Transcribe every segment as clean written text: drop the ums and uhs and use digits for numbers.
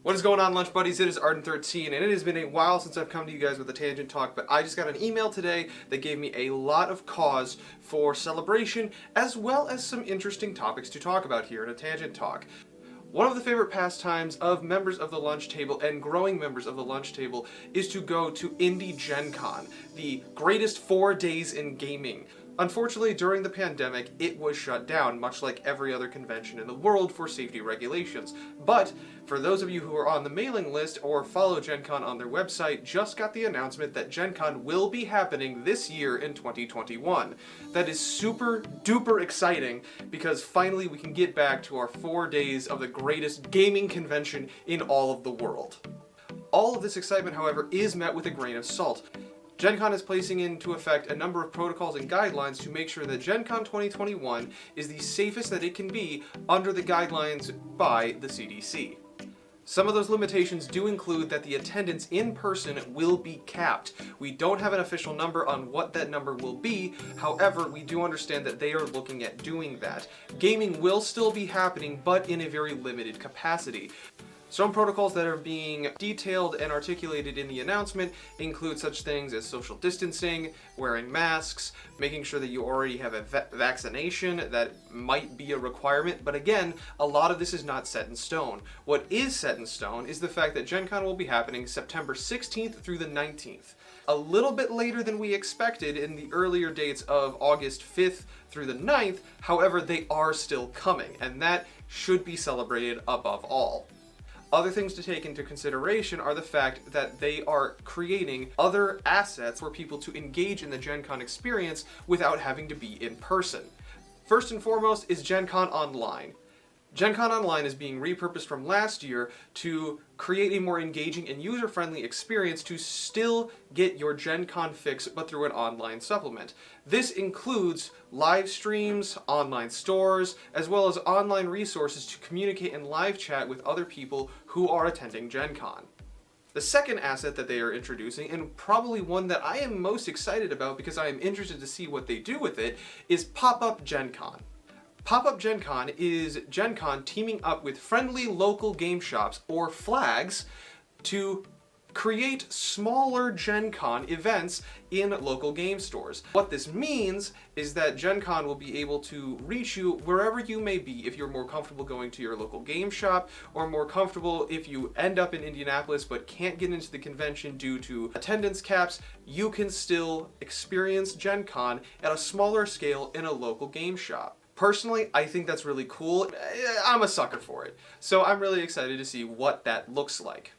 What is going on, Lunch Buddies? It is Arden13, and it has been a while since I've come to you guys with a tangent talk, but I just got an email today that gave me a lot of cause for celebration, as well as some interesting topics to talk about here in a tangent talk. One of the favorite pastimes of members of the lunch table and growing members of the lunch table is to go to Indie Gen Con, the greatest 4 days in gaming. Unfortunately, during the pandemic, it was shut down, much like every other convention in the world for safety regulations. But for those of you who are on the mailing list or follow Gen Con on their website, just got the announcement that Gen Con will be happening this year in 2021. That is super duper exciting because finally we can get back to our 4 days of the greatest gaming convention in all of the world. All of this excitement, however, is met with a grain of salt. Gen Con is placing into effect a number of protocols and guidelines to make sure that Gen Con 2021 is the safest that it can be under the guidelines by the CDC. Some of those limitations do include that the attendance in person will be capped. We don't have an official number on what that number will be, however, we do understand that they are looking at doing that. Gaming will still be happening, but in a very limited capacity. Some protocols that are being detailed and articulated in the announcement include such things as social distancing, wearing masks, making sure that you already have a vaccination that might be a requirement, but again, a lot of this is not set in stone. What is set in stone is the fact that Gen Con will be happening September 16th through the 19th. A little bit later than we expected in the earlier dates of August 5th through the 9th, however, they are still coming, and that should be celebrated above all. Other things to take into consideration are the fact that they are creating other assets for people to engage in the Gen Con experience without having to be in person. First and foremost is Gen Con Online. Gen Con Online is being repurposed from last year to create a more engaging and user-friendly experience to still get your Gen Con fix, but through an online supplement. This includes live streams, online stores, as well as online resources to communicate and live chat with other people who are attending Gen Con. The second asset that they are introducing, and probably one that I am most excited about because I am interested to see what they do with it, is Pop-Up Gen Con. Pop-Up Gen Con is Gen Con teaming up with friendly local game shops, or flags, to create smaller Gen Con events in local game stores. What this means is that Gen Con will be able to reach you wherever you may be if you're more comfortable going to your local game shop, or more comfortable if you end up in Indianapolis but can't get into the convention due to attendance caps. You can still experience Gen Con at a smaller scale in a local game shop. Personally, I think that's really cool. I'm a sucker for it. So I'm really excited to see what that looks like.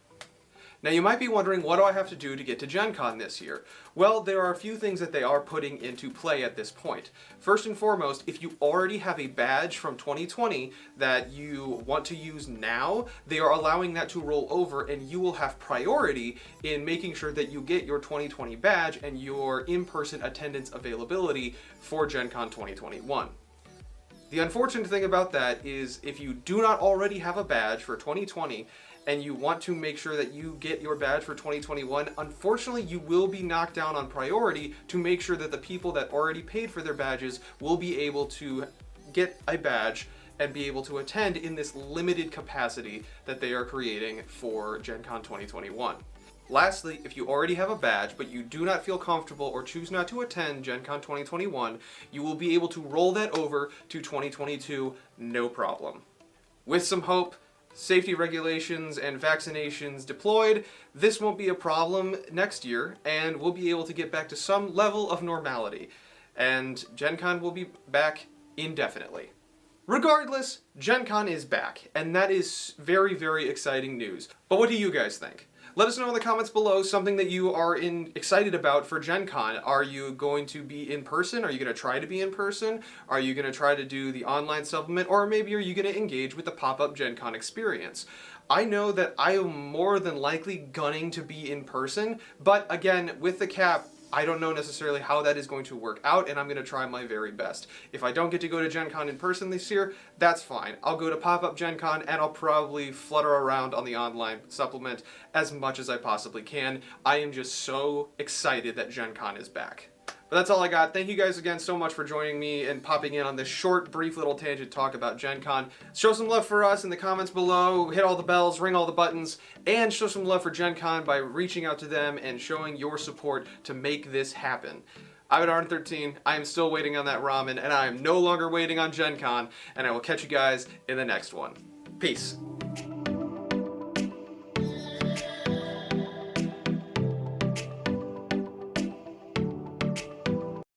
Now you might be wondering, what do I have to do to get to Gen Con this year? Well, there are a few things that they are putting into play at this point. First and foremost, if you already have a badge from 2020 that you want to use now, they are allowing that to roll over, and you will have priority in making sure that you get your 2020 badge and your in-person attendance availability for Gen Con 2021. The unfortunate thing about that is if you do not already have a badge for 2020 and you want to make sure that you get your badge for 2021, unfortunately you will be knocked down on priority to make sure that the people that already paid for their badges will be able to get a badge and be able to attend in this limited capacity that they are creating for Gen Con 2021. Lastly, if you already have a badge but you do not feel comfortable or choose not to attend Gen Con 2021, you will be able to roll that over to 2022, no problem. With some hope, safety regulations and vaccinations deployed, this won't be a problem next year, and we'll be able to get back to some level of normality. And Gen Con will be back indefinitely. Regardless, Gen Con is back, and that is very, very exciting news. But what do you guys think? Let us know in the comments below something that you are excited about for Gen Con. Are you going to be in person? Are you going to try to be in person? Are you going to try to do the online supplement? Or maybe are you going to engage with the pop-up Gen Con experience? I know that I am more than likely gunning to be in person, but again, with the cap, I don't know necessarily how that is going to work out, and I'm going to try my very best. If I don't get to go to Gen Con in person this year, that's fine. I'll go to Pop-Up Gen Con, and I'll probably flutter around on the online supplement as much as I possibly can. I am just so excited that Gen Con is back. But that's all I got. Thank you guys again so much for joining me and popping in on this short, brief little tangent talk about Gen Con. Show some love for us in the comments below, hit all the bells, ring all the buttons, and show some love for Gen Con by reaching out to them and showing your support to make this happen. I'm at Arden13, I am still waiting on that ramen, and I am no longer waiting on Gen Con, and I will catch you guys in the next one. Peace.